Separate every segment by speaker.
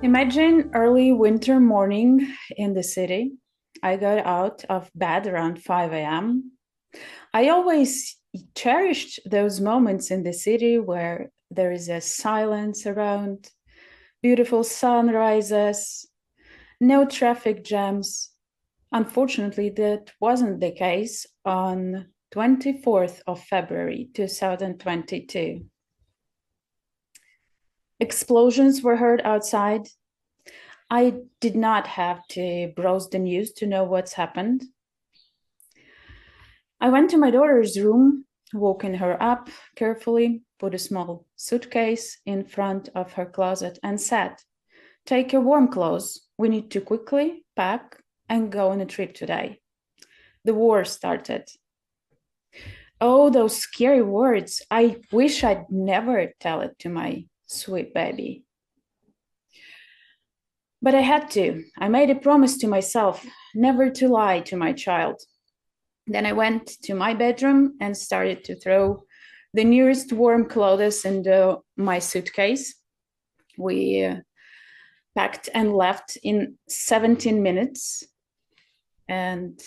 Speaker 1: Imagine early winter morning in the city. I got out of bed around 5 a.m. I always cherished those moments in the city where there is a silence around, beautiful sunrises, no traffic jams. Unfortunately, that wasn't the case on 24th of February 2022. Explosions were heard outside. I did not have to browse the news to know what's happened. I went to my daughter's room, woken her up carefully, put a small suitcase in front of her closet, and said, "Take your warm clothes. We need to quickly pack and go on a trip today." The war started. Oh, those scary words. I wish I'd never tell it to my sweet baby. But I had to. I made a promise to myself never to lie to my child. Then I went to my bedroom and started to throw the nearest warm clothes into my suitcase. We packed and left in 17 minutes. And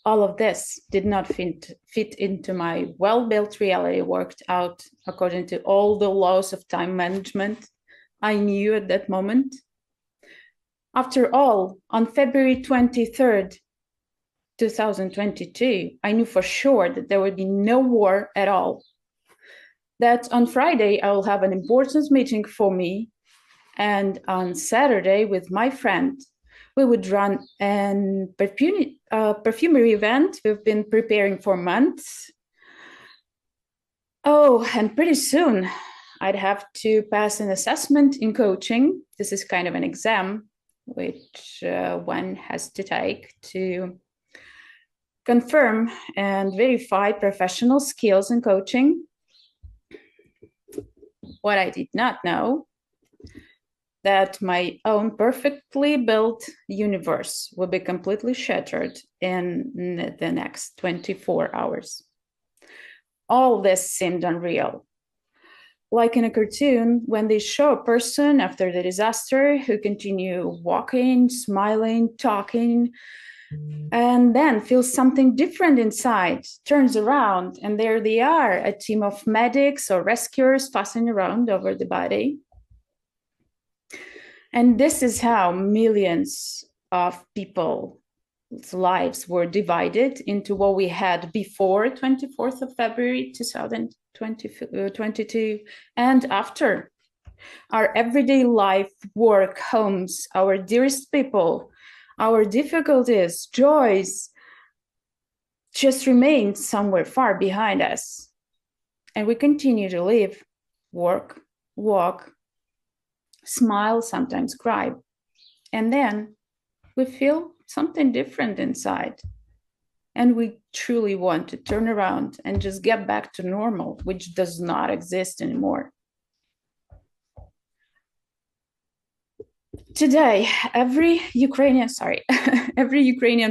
Speaker 1: all of this did not fit into my well-built reality worked out according to all the laws of time management I knew at that moment. After all, on February 23rd, 2022, I knew for sure that there would be no war at all. That on Friday, I will have an important meeting for me. And on Saturday, with my friend, we would run an perfumery event we've been preparing for months. Oh, and pretty soon, I'd have to pass an assessment in coaching. This is kind of an exam which one has to take to confirm and verify professional skills in coaching. What I did not know, that my own perfectly built universe will be completely shattered in the next 24 hours. All this seemed unreal. Like in a cartoon, when they show a person after the disaster who continue walking, smiling, talking, and then feels something different inside, turns around, and there they are, a team of medics or rescuers passing around over the body. And this is how millions of people's lives were divided into what we had before 24th of February 2022 and after. Our everyday life, work, homes, our dearest people, our difficulties, joys, just remain somewhere far behind us. And we continue to live, work, walk, smile, sometimes cry. And then we feel something different inside. And we truly want to turn around and just get back to normal, which does not exist anymore. Today, every Ukrainian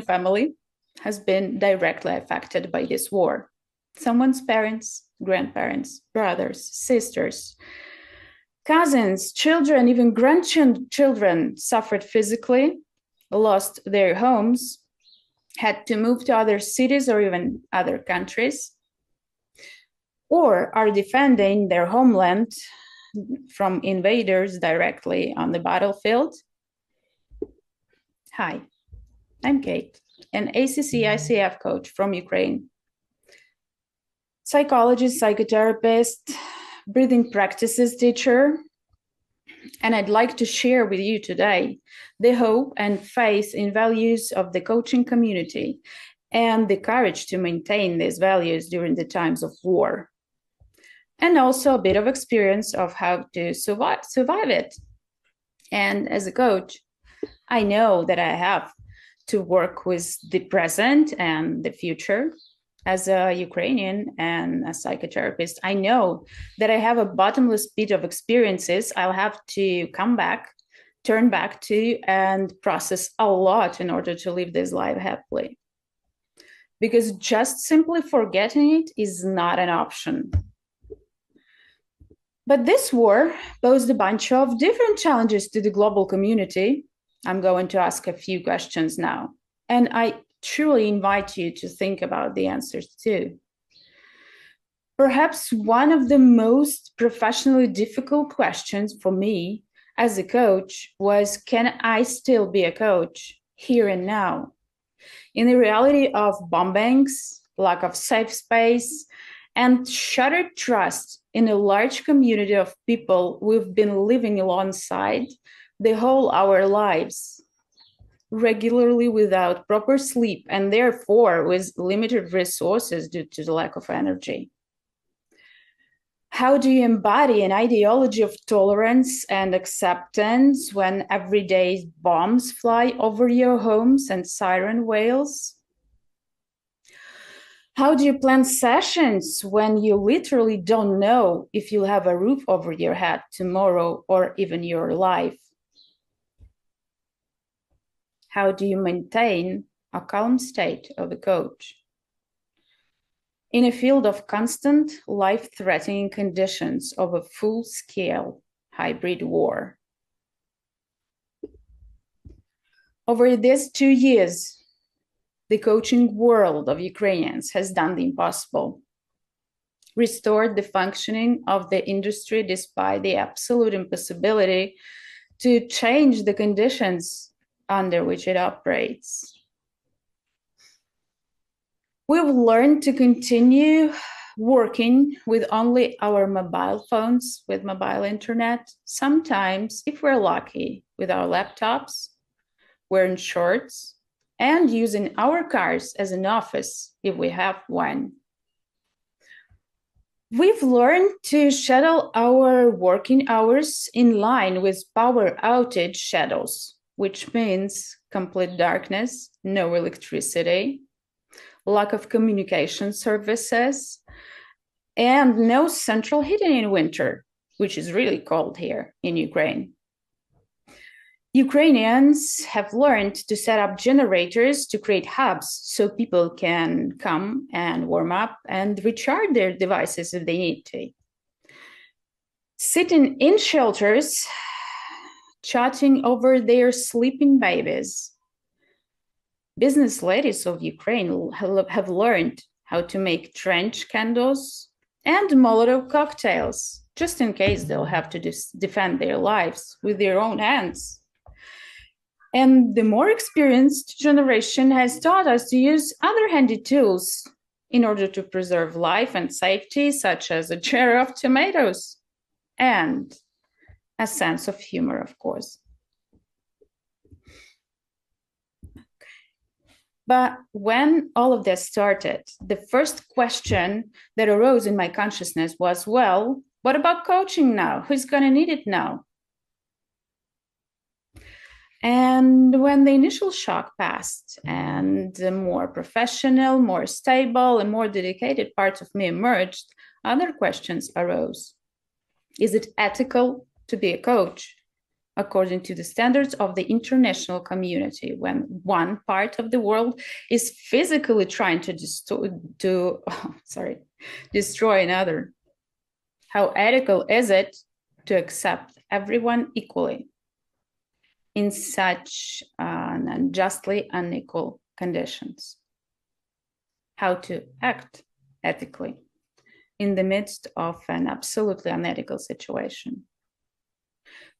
Speaker 1: family has been directly affected by this war. Someone's parents, grandparents, brothers, sisters, cousins, children, even grandchildren suffered physically, lost their homes, had to move to other cities or even other countries, or are defending their homeland from invaders directly on the battlefield. Hi, I'm Kate, an ACC-ICF coach from Ukraine. Psychologist, psychotherapist, breathing practices teacher, and I'd like to share with you today the hope and faith in values of the coaching community and the courage to maintain these values during the times of war. And also a bit of experience of how to survive it. And as a coach, I know that I have to work with the present and the future. As a Ukrainian and a psychotherapist, I know that I have a bottomless pit of experiences I'll have to turn back to, and process a lot in order to live this life happily. Because just simply forgetting it is not an option. But this war posed a bunch of different challenges to the global community. I'm going to ask a few questions now, and I truly invite you to think about the answers too. Perhaps one of the most professionally difficult questions for me as a coach was, can I still be a coach here and now? In the reality of bombings, lack of safe space, and shattered trust in a large community of people we've been living alongside the whole our lives, regularly without proper sleep, and therefore with limited resources due to the lack of energy. How do you embody an ideology of tolerance and acceptance when every day bombs fly over your homes and siren wails? How do you plan sessions when you literally don't know if you'll have a roof over your head tomorrow or even your life? How do you maintain a calm state of a coach in a field of constant life-threatening conditions of a full-scale hybrid war? Over these 2 years, the coaching world of Ukrainians has done the impossible, restored the functioning of the industry despite the absolute impossibility to change the conditions under which it operates. We've learned to continue working with only our mobile phones, with mobile internet, sometimes, if we're lucky, with our laptops, wearing shorts, and using our cars as an office if we have one. We've learned to schedule our working hours in line with power outage schedules, which means complete darkness, no electricity, lack of communication services, and no central heating in winter, which is really cold here in Ukraine. Ukrainians have learned to set up generators to create hubs so people can come and warm up and recharge their devices if they need to. Sitting in shelters, chatting over their sleeping babies. Business ladies of Ukraine have learned how to make trench candles and Molotov cocktails, just in case they'll have to defend their lives with their own hands. And the more experienced generation has taught us to use other handy tools in order to preserve life and safety, such as a jar of tomatoes and a sense of humor, of course. But when all of this started, the first question that arose in my consciousness was, well, what about coaching now? Who's going to need it now? And when the initial shock passed and the more professional, more stable, and more dedicated parts of me emerged, other questions arose. Is it ethical to be a coach according to the standards of the international community when one part of the world is physically trying to destroy another? How ethical is it to accept everyone equally in such unjustly unequal conditions? How to act ethically in the midst of an absolutely unethical situation?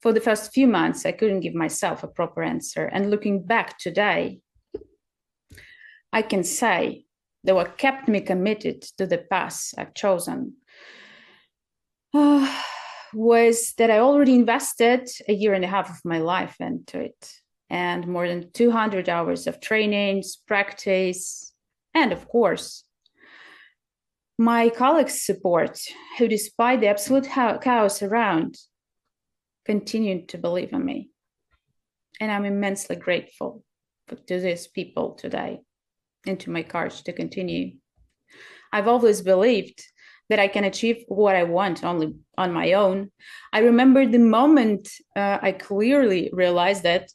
Speaker 1: For the first few months, I couldn't give myself a proper answer. And looking back today, I can say that what kept me committed to the path I've chosen was that I already invested 1.5 years of my life into it, and more than 200 hours of trainings, practice, and of course, my colleagues' support, who despite the absolute chaos around, continued to believe in me. And I'm immensely grateful to these people today and to my courage to continue. I've always believed that I can achieve what I want only on my own. I remember the moment I clearly realized that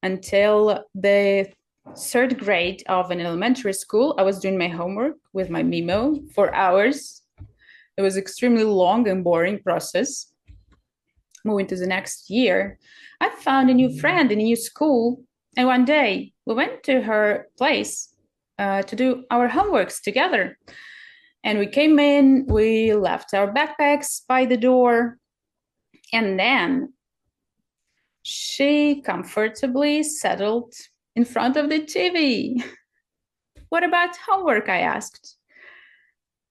Speaker 1: until the 3rd grade of an elementary school, I was doing my homework with my Mimo for hours. It was extremely long and boring process. Moving to the next year, I found a new friend in a new school. And one day we went to her place to do our homeworks together. And we came in, we left our backpacks by the door. And then she comfortably settled in front of the TV. What about homework? I asked.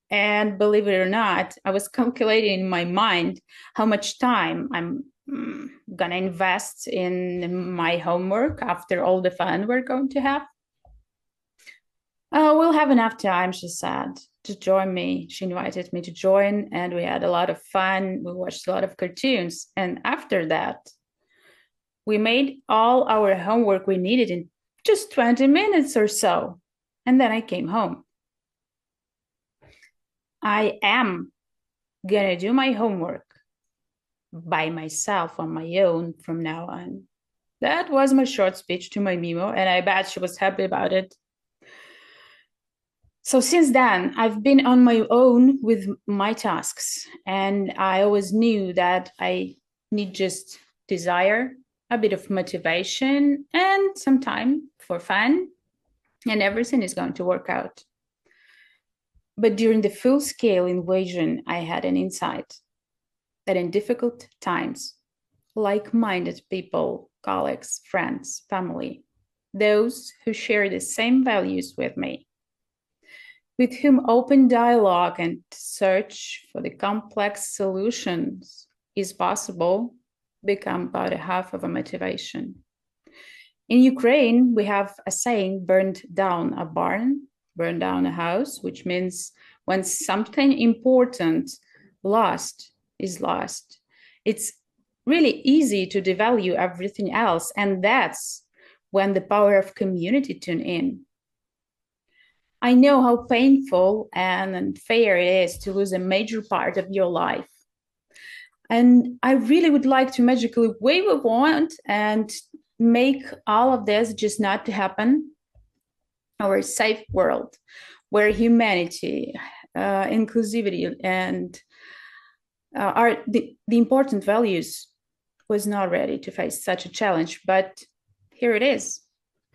Speaker 1: And believe it or not, I was calculating in my mind how much time I'm gonna invest in my homework after all the fun we're going to have. We'll have enough time, she said, to join me. She invited me to join, and we had a lot of fun. We watched a lot of cartoons. And after that, we made all our homework we needed in just 20 minutes or so. And then I came home. I am gonna do my homework by myself on my own from now on. That was my short speech to my Mimo, and I bet she was happy about it. So since then, I've been on my own with my tasks, and I always knew that I need just desire, a bit of motivation, and some time for fun, and everything is going to work out. But during the full-scale invasion, I had an insight that in difficult times, like-minded people, colleagues, friends, family, those who share the same values with me, with whom open dialogue and search for the complex solutions is possible, become about a half of a motivation. In Ukraine, we have a saying, burned down a barn, burn down a house, which means when something important lost is lost, it's really easy to devalue everything else. And that's when the power of community tune in. I know how painful and unfair it is to lose a major part of your life. And I really would like to magically wave a wand and make all of this just not to happen. Our safe world where humanity, inclusivity, and are the important values was not ready to face such a challenge, but here it is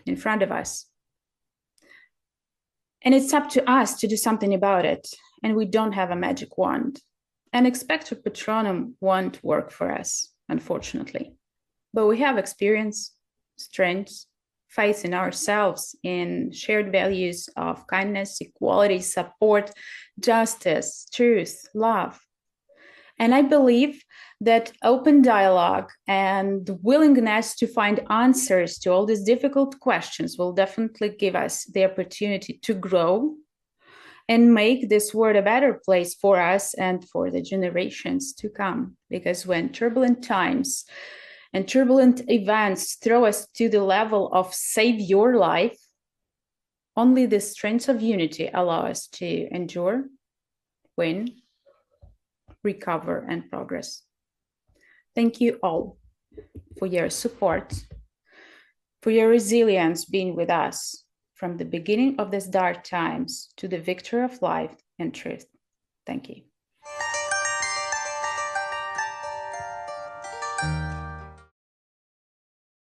Speaker 1: in front of us. And it's up to us to do something about it. And we don't have a magic wand. And Expecto Patronum won't work for us, unfortunately. But we have experience, strengths, faith in ourselves, in shared values of kindness, equality, support, justice, truth, love. And I believe that open dialogue and the willingness to find answers to all these difficult questions will definitely give us the opportunity to grow and make this world a better place for us and for the generations to come. Because when turbulent times and turbulent events throw us to the level of save your life, only the strengths of unity allow us to endure, win, recover, and progress. Thank you all for your support, for your resilience being with us from the beginning of these dark times to the victory of life and truth. Thank you.